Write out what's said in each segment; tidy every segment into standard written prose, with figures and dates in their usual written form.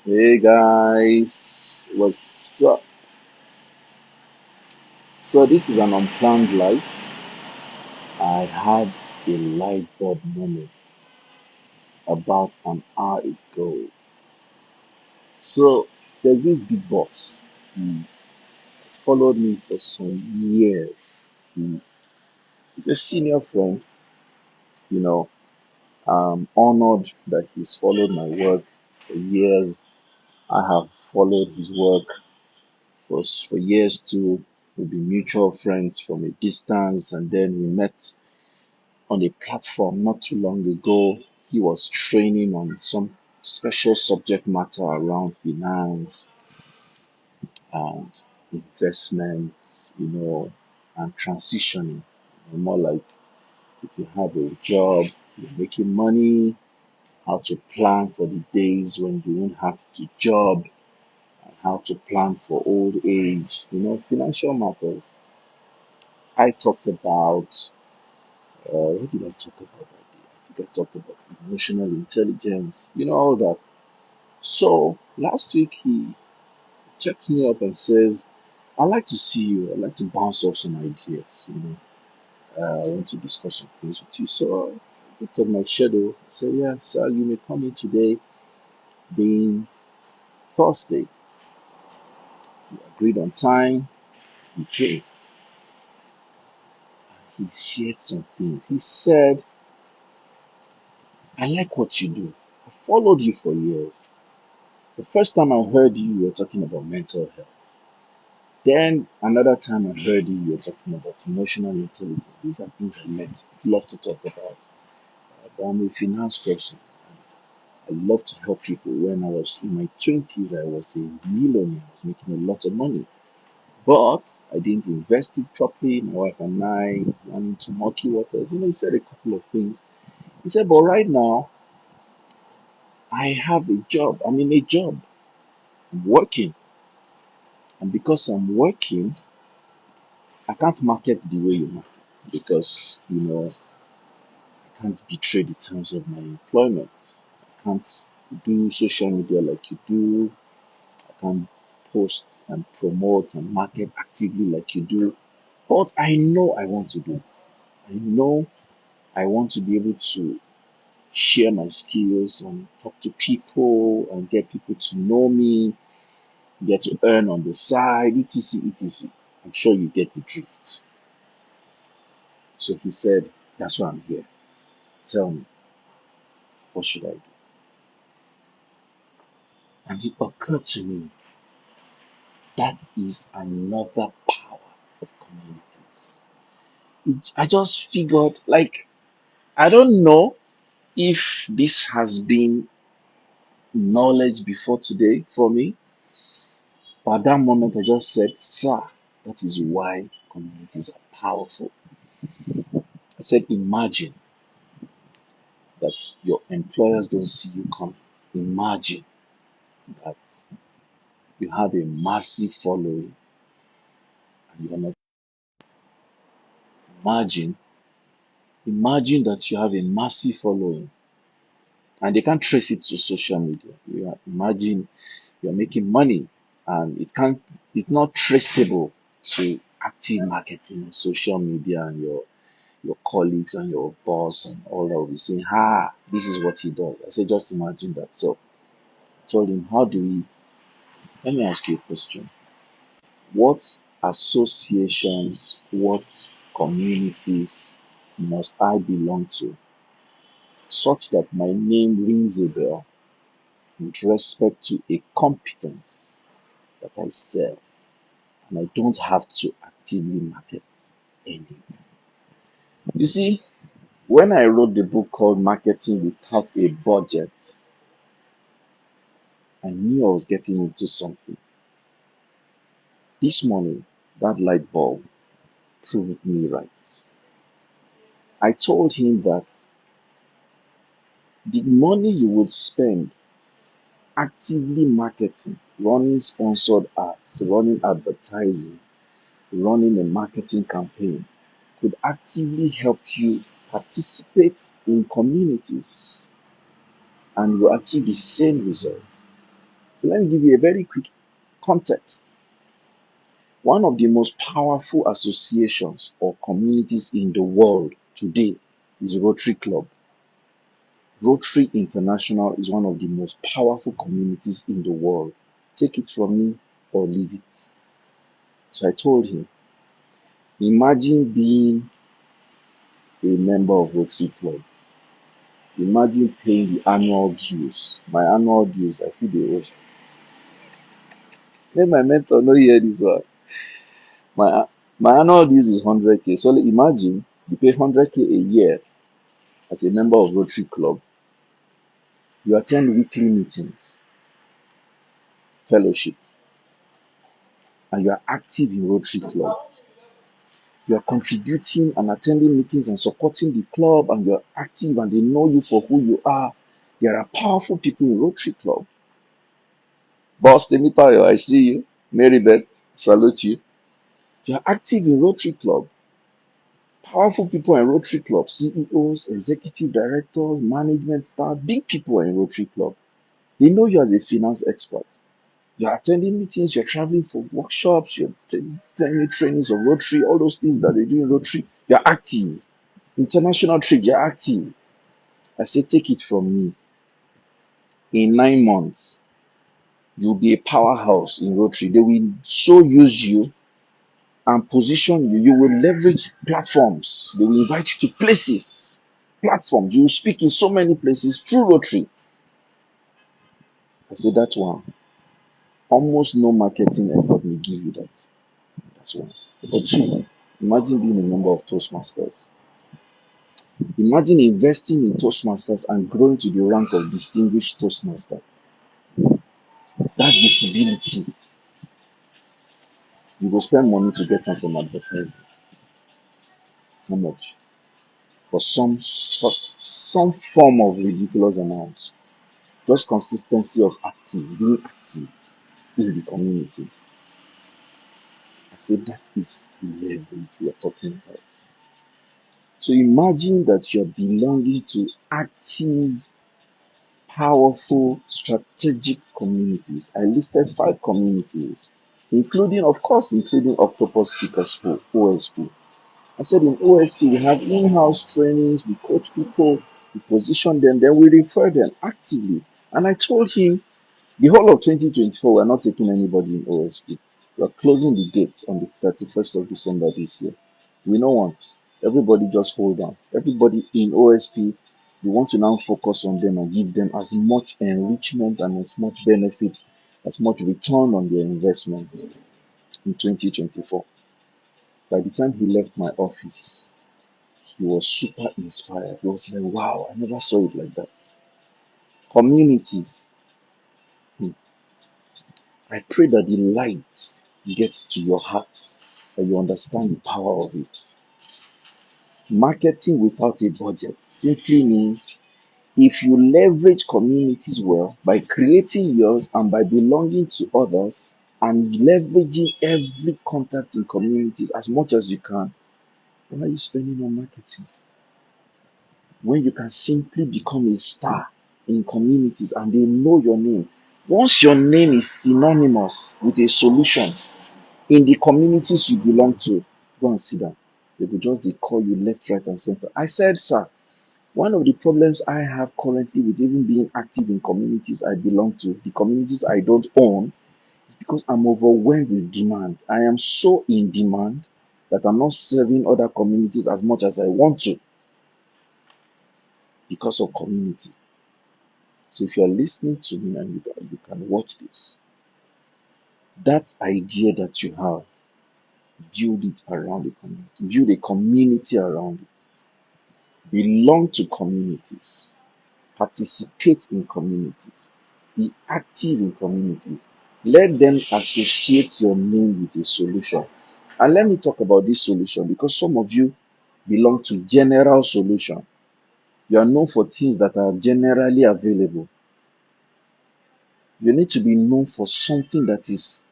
Hey guys, what's up? So this is an unplanned life. I had a light bulb moment about an hour ago. So there's this big boss. He has followed me for some years. He's a senior friend, you know. I'm honored that he's followed my work for years. I have followed his work for years too. We've been mutual friends from a distance, and then we met on a platform not too long ago. He was training on some special subject matter around finance and investments, and transitioning. More like if you have a job, you're making money, how to plan for the days when you won't have to job, and how to plan for old age, financial matters. I talked about, what did I talk about that day? I think I talked about emotional intelligence, all that. So last week he checked me up and says, "I'd like to see you. I'd like to bounce off some ideas. I want to discuss some things with you." So I looked at my schedule. I said, "Yeah, sir, you may come in today, being Thursday." We agreed on time. He came. He shared some things. He said, "I like what you do. I followed you for years. The first time I heard you, you were talking about mental health. Then another time I heard you, you're talking about emotional intelligence. These are things love to talk about. But I'm a finance person. I love to help people. When I was in my 20s, I was a millionaire. I was making a lot of money. But I didn't invest it properly. My wife and I went into murky waters. He said a couple of things. He said, but right now, I have a job. I'm in a job. I'm working. And because I'm working, I can't market the way you market because, I can't betray the terms of my employment. I can't do social media like you do. I can't post and promote and market actively like you do. But I know I want to do it. I know I want to be able to share my skills and talk to people and get people to know me, get to earn on the side, etc. etc. I'm sure you get the drift. So he said, "That's why I'm here. Tell me, what should I do?" And it occurred to me that is another power of communities. I just figured, like, I don't know if this has been knowledge before today for me, but at that moment I just said, "Sir, that is why communities are powerful." I said, imagine that your employers don't see you coming. Imagine that you have a massive following and you're not. Imagine, imagine that you have a massive following and they can't trace it to social media. Imagine you're making money and it's not traceable to active marketing on social media, and your colleagues and your boss and all that will be saying, this is what he does. I said, just imagine that. So I told him, how do we, let me ask you a question. What associations, what communities must I belong to such that my name rings a bell with respect to a competence that I sell and I don't have to actively market anywhere? You see, when I wrote the book called Marketing Without a Budget, I knew I was getting into something. This morning, that light bulb proved me right. I told him that the money you would spend actively marketing, running sponsored ads, running advertising, running a marketing campaign could actively help you participate in communities and you achieve the same results. So let me give you a very quick context. One of the most powerful associations or communities in the world today is Rotary Club. Rotary International is one of the most powerful communities in the world. Take it from me or leave it. So I told him, imagine being a member of Rotary Club. Imagine paying the annual dues. My annual dues, I still dey owe. Let my mentor know hear this one. My my annual dues is 100k. So imagine you pay 100k a year as a member of Rotary Club. You attend weekly meetings, fellowship, and you are active in Rotary Club. You are contributing and attending meetings and supporting the club, and you are active and they know you for who you are. There are powerful people in Rotary Club. Boss Temitayo, I see you. Mary Beth, salute you. You are active in Rotary Club. Powerful people in Rotary Club, CEOs, executive directors, management staff, big people in Rotary Club. They know you as a finance expert. You're attending meetings, you're traveling for workshops, you're attending trainings of Rotary, all those things that they do in Rotary. You're active. International trip, you're active. I say, take it from me. In 9 months, you'll be a powerhouse in Rotary. They will so use you and position you. You will leverage platforms. They will invite you to places, platforms. You will speak in so many places through Rotary. I say, that one. Almost no marketing effort will give you that. That's one. But two, imagine being a member of Toastmasters. Imagine investing in Toastmasters and growing to the rank of distinguished Toastmaster. That visibility, you go spend money to get them from advertising. How much? For some form of ridiculous amount. Just consistency of being active in the community. I said that is the level we are talking about. So imagine that you're belonging to active, powerful, strategic communities. I listed 5 communities, including Octopus Speakers School, OSP. I said in OSP, we have in-house trainings, we coach people, we position them, then we refer them actively. And I told him the whole of 2024, we're not taking anybody in OSP. We're closing the gate on the 31st of December this year. We don't want. Everybody just hold on. Everybody in OSP, we want to now focus on them and give them as much enrichment and as much benefits, as much return on their investment in 2024. By the time he left my office, he was super inspired. He was like, wow, I never saw it like that. Communities. I pray that the light gets to your heart, that you understand the power of it. Marketing without a budget simply means if you leverage communities well by creating yours and by belonging to others and leveraging every contact in communities as much as you can, why are you spending on marketing? When you can simply become a star in communities and they know your name. Once your name is synonymous with a solution in the communities you belong to, go and sit down. They will just they call you left, right, and center. I said, sir, one of the problems I have currently with even being active in communities I belong to, the communities I don't own, is because I'm overwhelmed with demand. I am so in demand that I'm not serving other communities as much as I want to because of community. So if you're listening to me and you can watch this, that idea that you have, build it around the community, build a community around it, belong to communities, participate in communities, be active in communities. Let them associate your name with a solution. And let me talk about this solution because some of you belong to general solution. You are known for things that are generally available. You need to be known for something that is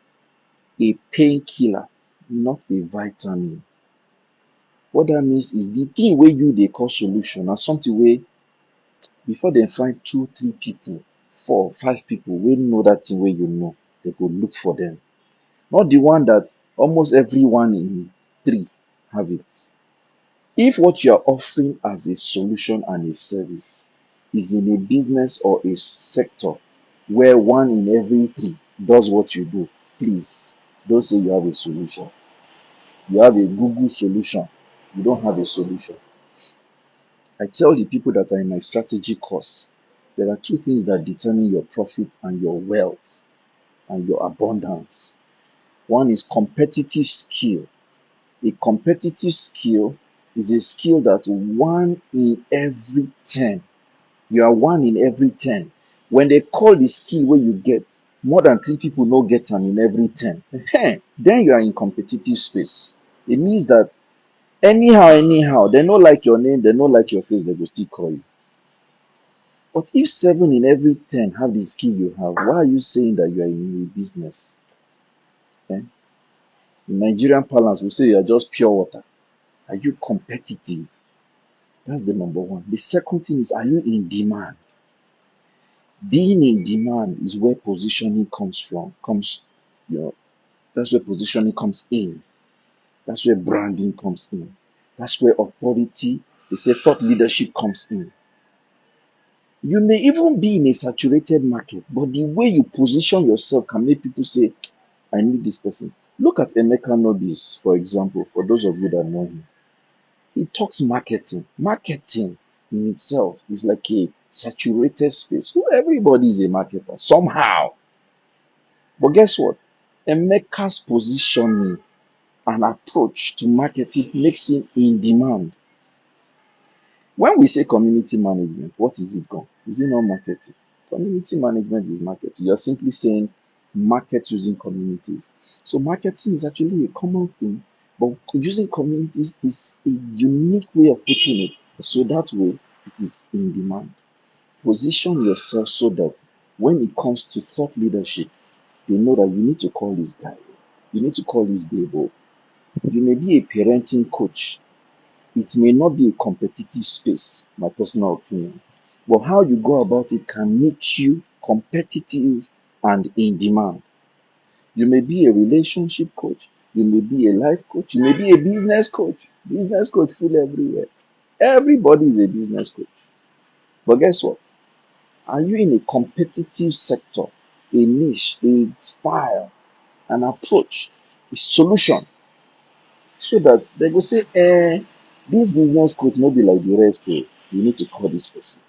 a painkiller, not a vitamin. What that means is the thing where you they call solution na something where before they find 2 3 people 4 5 people wey know that thing wey you know, they go look for them. Not the one that almost everyone in 3 have it. If what you are offering as a solution and a service is in a business or a sector where 1 in every 3 does what you do, please don't say you have a solution. You have a Google solution. You don't have a solution. I tell the people that are in my strategy course, there are 2 things that determine your profit and your wealth and your abundance. One is competitive skill. A competitive skill is a skill that 1 in every 10, you are 1 in every 10. When they call the skill where you get, more than 3 people no get them in every 10. Then you are in competitive space. It means that anyhow, they no like your name, they no like your face, they will still call you. But if 7 in every 10 have the skill you have, why are you saying that you are in a business? In Nigerian parlance, we say you are just pure water. Are you competitive? That's the number 1. The second thing is, are you in demand? Being in demand is where positioning comes from. That's where positioning comes in. That's where branding comes in. That's where authority, they say thought leadership comes in. You may even be in a saturated market, but the way you position yourself can make people say, I need this person. Look at Emeka Nobis, for example, for those of you that know him. He talks marketing. Marketing in itself is like a saturated space. Everybody is a marketer somehow. But guess what? Emeka's positioning and approach to marketing makes him in demand. When we say community management, what is it called? Is it not marketing? Community management is marketing. You are simply saying market using communities. So marketing is actually a common thing, but using communities is a unique way of putting it. So that way, it is in demand. Position yourself so that when it comes to thought leadership, you know that you need to call this guy. You need to call this babe. You may be a parenting coach. It may not be a competitive space, my personal opinion. But how you go about it can make you competitive and in demand. You may be a relationship coach. You may be a life coach. You may be a business coach. Business coach full everywhere. Everybody is a business coach. But guess what? Are you in a competitive sector, a niche, a style, an approach, a solution? So that they will say, this business could not be like the rest. You need to call this person.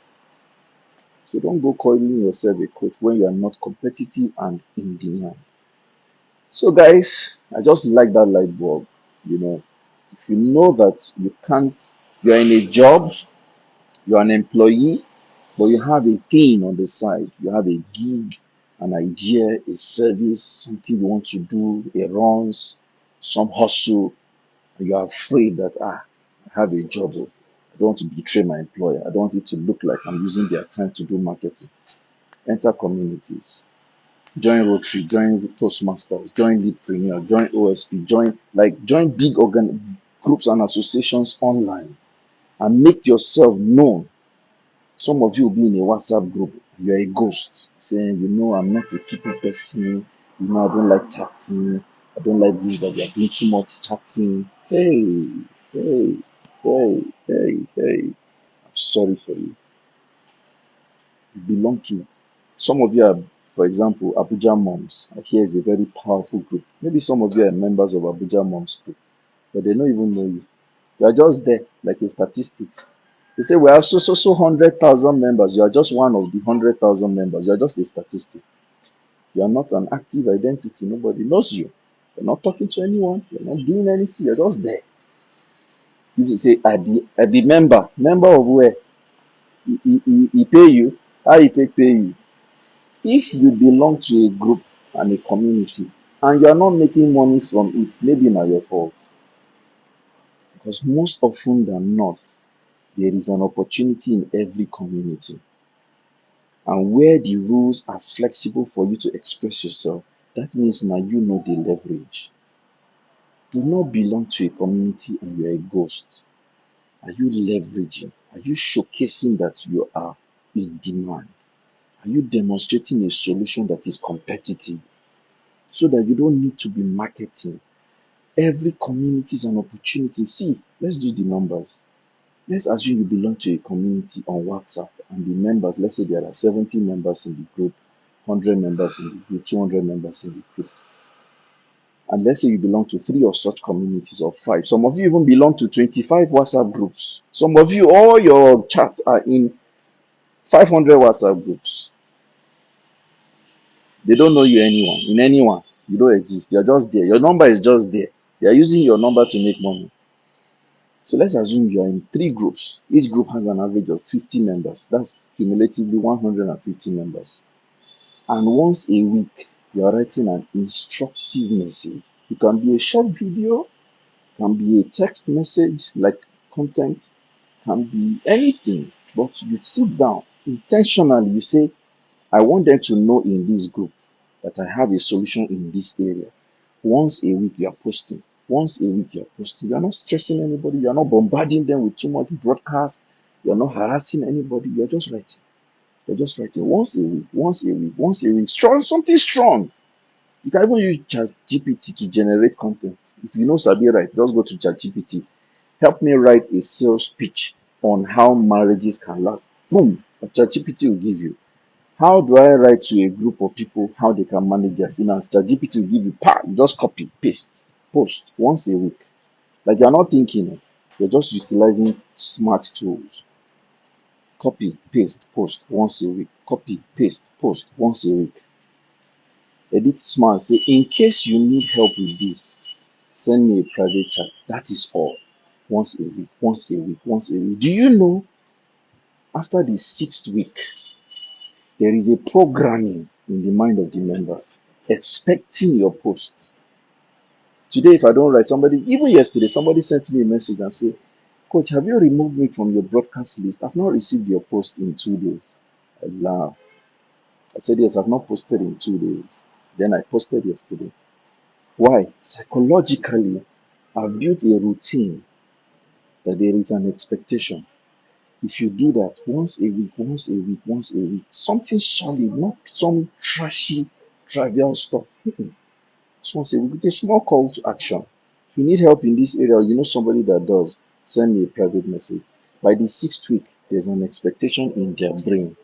So don't go calling yourself a coach when you are not competitive and in demand. So guys, I just like that light bulb. If you know that you're in a job, you're an employee, but you have a thing on the side, you have a gig, an idea, a service, something you want to do, a runs, some hustle, and you're afraid that I have a job. I don't want to betray my employer. I don't want it to look like I'm using their time to do marketing. Enter communities. Join Rotary, join Toastmasters, join Leadpreneur, join OSP, join big groups and associations online and make yourself known. Some of you will be in a WhatsApp group. You're a ghost saying, I'm not a people person. I don't like chatting. I don't like this, that you're doing too much chatting. Hey, hey, hey. I'm sorry for you. You belong to some of you are, for example, Abuja Moms. Here is a very powerful group. Maybe some of you are members of Abuja Moms group, but they don't even know you. You are just there like a statistics. They say we have so 100,000 members. You are just one of the 100,000 members. You are just a statistic. You are not an active identity. Nobody knows you. You're not talking to anyone. You're not doing anything. You're just there. You should say, I be member. Member of where? He pay you. How he take pay you? If you belong to a group and a community and you are not making money from it, maybe not your fault. Because most often than not, there is an opportunity in every community. And where the rules are flexible for you to express yourself, that means now you know the leverage. Do not belong to a community and you are a ghost. Are you leveraging? Are you showcasing that you are in demand? Are you demonstrating a solution that is competitive so that you don't need to be marketing? Every community is an opportunity. See, let's do the numbers. Let's assume you belong to a community on WhatsApp and the members, let's say there are 70 members in the group, 100 members in the group, 200 members in the group. And let's say you belong to 3 of such communities or 5. Some of you even belong to 25 WhatsApp groups. Some of you, all your chats are in 500 WhatsApp groups. They don't know you anyone. In anyone, you don't exist. You're just there. Your number is just there. They are using your number to make money. So let's assume you are in 3 groups. Each group has an average of 50 members. That's cumulatively 150 members. And once a week, you are writing an instructive message. It can be a short video, can be a text message like content, can be anything. But you sit down intentionally, you say, I want them to know in this group that I have a solution in this area. Once a week, you are posting. Once a week, you are posting. You are not stressing anybody. You are not bombarding them with too much broadcast. You are not harassing anybody. You are just writing. You're just writing once a week, once a week, once a week. Strong, something strong. You can even use ChatGPT to generate content. If you know Sabi write, just go to ChatGPT. Help me write a sales pitch on how marriages can last. Boom, ChatGPT will give you. How do I write to a group of people how they can manage their finance? ChatGPT will give you just copy, paste, post once a week. Like you're not thinking, you're just utilizing smart tools. Copy, paste, post once a week. Copy, paste, post once a week. Edit smart. Say, in case you need help with this, send me a private chat. That is all. Once a week, once a week, once a week. Do you know after the 6th week, there is a programming in the mind of the members expecting your posts. Today, if I don't write, somebody, even yesterday, somebody sent me a message and said, Coach, have you removed me from your broadcast list? I've not received your post in 2 days. I laughed. I said, yes, I've not posted in 2 days. Then I posted yesterday. Why? Psychologically, I've built a routine that there is an expectation. If you do that once a week, once a week, once a week, something solid, not some trashy, trivial stuff. Just once a week, with a small call to action. If you need help in this area, or you know somebody that does, send me a private message. By the 6th week, there's an expectation in their brain.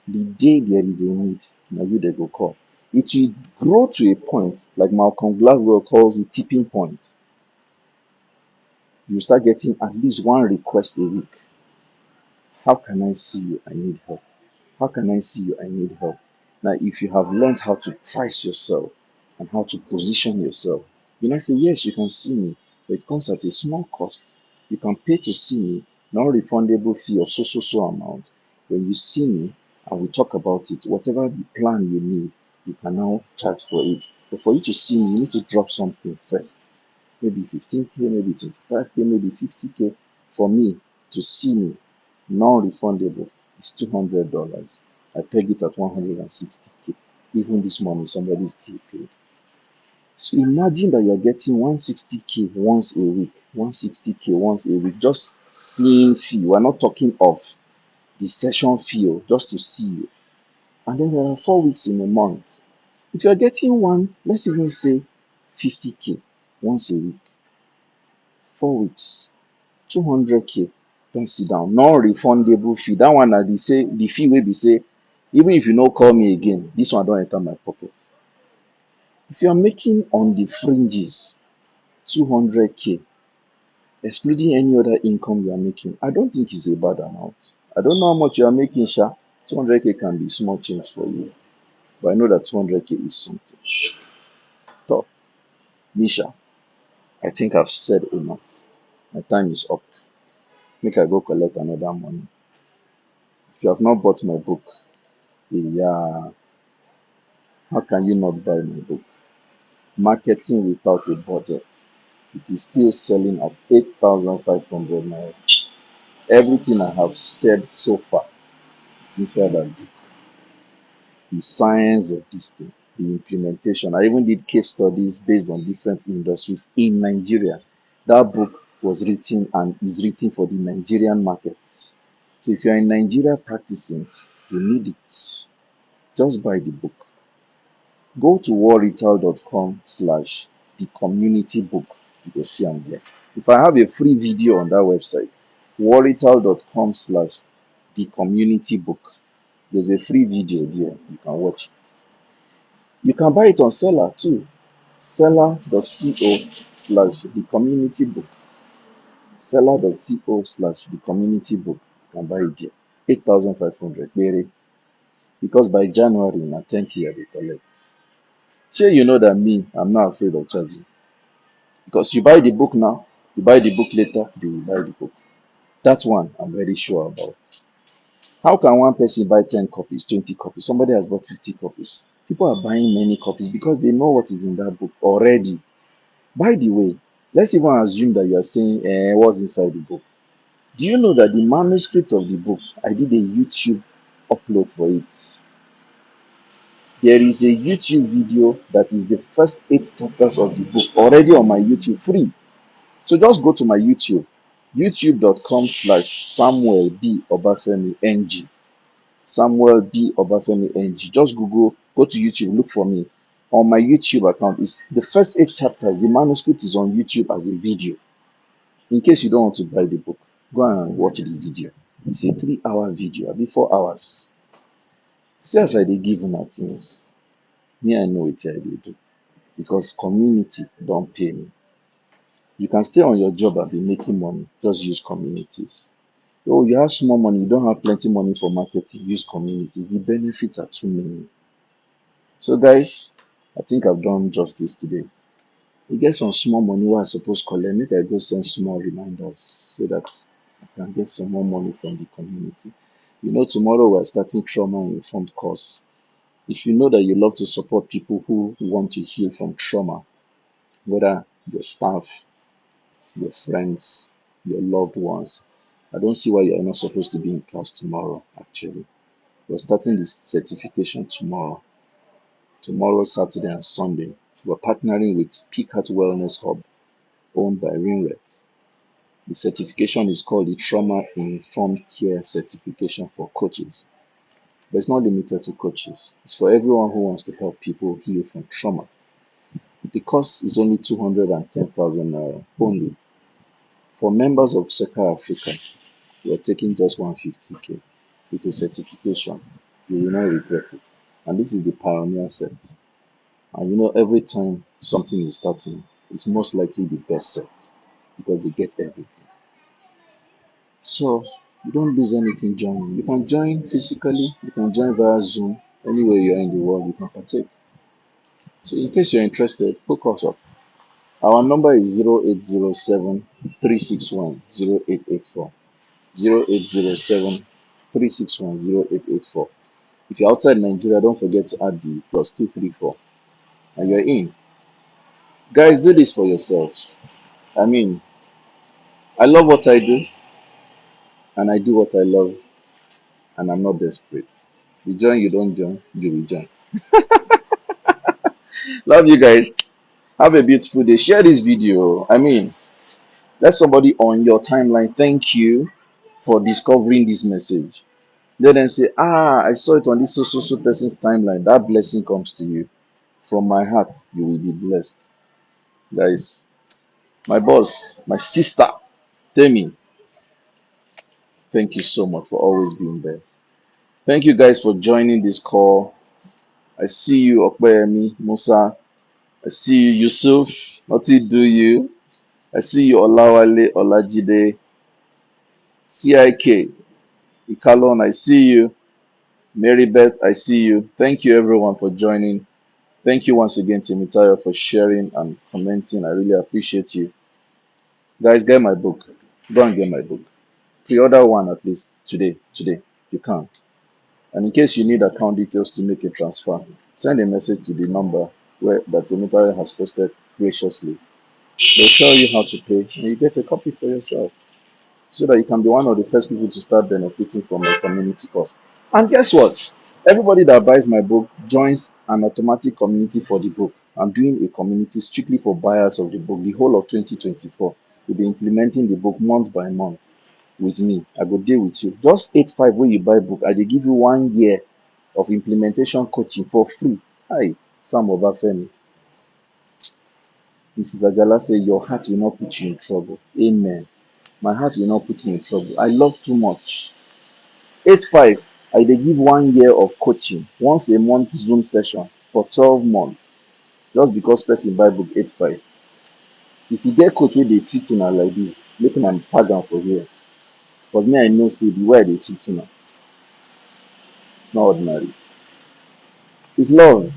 The day there is a need, now you they go call. It will grow to a point, like Malcolm Gladwell calls it tipping point. You start getting at least 1 request a week. How can I see you? I need help. How can I see you? I need help. Now, if you have learned how to price yourself and how to position yourself, you might say, yes, you can see me, but it comes at a small cost. You can pay to see me, non-refundable fee of so amount. When you see me and we talk about it, whatever the plan you need, you can now charge for it. But for you to see me, you need to drop something first. Maybe 15K, maybe 25K, maybe 50K. For me to see me, non-refundable, is $200. I peg it at 160K. Even this morning, somebody still paid. So imagine that you're getting 160K once a week, 160K once a week, just seeing fee. We're not talking of the session fee, just to see you. And then there are 4 weeks in a month. If you're getting let's even say 50K once a week, 4 weeks, 200K. Don't sit down. Non-refundable fee. That one na the fee will be say, even if you no call me again, this one don't enter my pocket. If you are making on the fringes 200K, excluding any other income you are making, I don't think it's a bad amount. I don't know how much you are making, Sha. 200K can be small change for you, but I know that 200K is something. So, Nisha, I think I've said enough. My time is up. Make I go collect another money. If you have not bought my book, yeah, how can you not buy my book? Marketing Without a Budget. It is still selling at 8,500 naira. Everything I have said so far is inside that book. The science of this thing, the implementation. I even did case studies based on different industries in Nigeria. That book was written and is written for the Nigerian markets. So if you're in Nigeria practicing, You need it. Just buy the book. Go to warrital.com/ the community book. You will see am there. If I have a free video on that website, warrital.com/ the community book. There's a free video there. You can watch it. You can buy it on Seller too. Seller.co/the community book. Seller.co/the community book. You can buy it there. 8,500. Because by January, na 10K I dey collect. Sure, you know that me, I'm not afraid of charging. Because you buy the book now, you buy the book later, they will buy the book. That one I'm very sure about. How can one person buy 10 copies, 20 copies? Somebody has bought 50 copies. People are buying many copies because they know what is in that book already. By the way, let's even assume that you are saying, what's inside the book? Do you know that the manuscript of the book, I did a YouTube upload for it? There is a YouTube video that is the first 8 chapters of the book already on my YouTube free. So just go to my YouTube, youtube.com/Samuel B. Obafemi NG. Samuel B. Obafemi NG. Just Google, go to YouTube, look for me. On my YouTube account, it's the first 8 chapters. The manuscript is on YouTube as a video. In case you don't want to buy the book, go and watch the video. It's a 3-hour video, maybe 4 hours. See as I dey give una things. Me, I know what I dey do. Because community don't pay me. You can stay on your job and be making money. Just use communities. Oh, you have small money, you don't have plenty money for marketing. Use communities. The benefits are too many. So, guys, I think I've done justice today. You get some small money where I suppose collect. Maybe I go send small reminders so that I can get some more money from the community. You know, tomorrow we're starting trauma informed course. If you know that you love to support people who want to heal from trauma, whether your staff, your friends, your loved ones, I don't see why you're not supposed to be in class tomorrow, actually. We're starting this certification tomorrow. Tomorrow, Saturday, and Sunday. We're partnering with Peacock Wellness Hub, owned by Rinret. The certification is called the Trauma Informed Care Certification for Coaches. But it's not limited to coaches. It's for everyone who wants to help people heal from trauma. The cost is only 210,000 naira only. For members of Seka Africa, we are taking just 150K. It's a certification. You will not regret it. And this is the pioneer set. And you know, every time something is starting, it's most likely the best set because they get everything. So you don't lose anything joining. You can join physically, you can join via Zoom, anywhere you are in the world, you can partake. So in case you're interested, hook us up. Our number is 0807 361 0884. 0807 361 0884. If you're outside Nigeria, don't forget to add the +234 and you're in. Guys, do this for yourselves. I mean, I love what I do and I do what I love and I'm not desperate. You join, you don't join, you will join. Love you guys. Have a beautiful day. Share this video. I mean, let somebody on your timeline thank you for discovering this message. Let them say, I saw it on this so person's timeline. That blessing comes to you. From my heart, you will be blessed. Guys, my boss, my sister, Temi, thank you so much for always being there. Thank you guys for joining this call. I see you, Okpeyemi, Musa. I see you, Yusuf. Noti do you. I see you, Olawale, Olajide, CIK, Ikalon. I see you. Mary Beth, I see you. Thank you everyone for joining. Thank you once again, Timitayo, for sharing and commenting. I really appreciate you. Guys, get my book. Go and get my book. Pre-order one at least today. Today. You can. And in case you need account details to make a transfer, send a message to the number that Timitayo has posted graciously. They'll tell you how to pay and you get a copy for yourself so that you can be one of the first people to start benefiting from a community course. And guess what? Everybody that buys my book joins an automatic community for the book. I'm doing a community strictly for buyers of the book. The whole of 2024, we'll be implementing the book month by month. with me. I go deal with you. Just 8-5 when you buy book, I dey give you 1 year of implementation coaching for free. Hi, Sam Obafemi. Mrs. Ajala say your heart will not put you in trouble. Amen. My heart will not put me in trouble. I love too much. 8-5, I dey give 1 year of coaching, once a month Zoom session for 12 months. Just because person buy book 8-5. If you get coach wey dey treat una like this, make una tag am for here. Because me, I know say the way I dey treat una, it's not ordinary. It's love.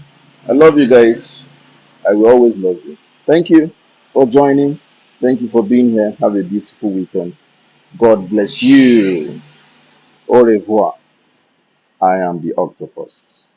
I love you guys. I will always love you. Thank you for joining. Thank you for being here. Have a beautiful weekend. God bless you. Au revoir. I am the octopus.